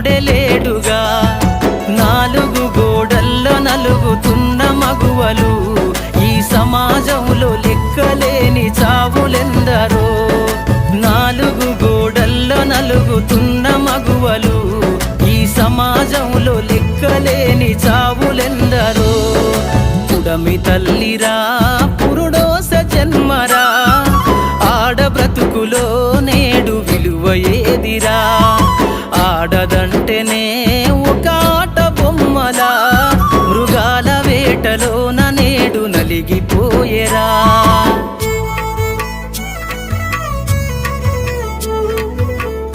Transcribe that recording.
లేడుగా నాలుగు గోడల్లో నలుగుతున్న మగువలు ఈ సమాజంలో లెక్కలేని చావులెందరో నాలుగు గోడల్లో నలుగుతున్న మగువలు ఈ సమాజంలో లెక్కలేని చావులెందరో పుడమి తల్లిరా పురుడోస జన్మరా ఆడ బ్రతుకులో నేడు విలువ ఏదిరా ఆడదంటేనే ఒక ఆట బొమ్మలా మృగాల వేటలోన నేడు నలిగిపోయేరా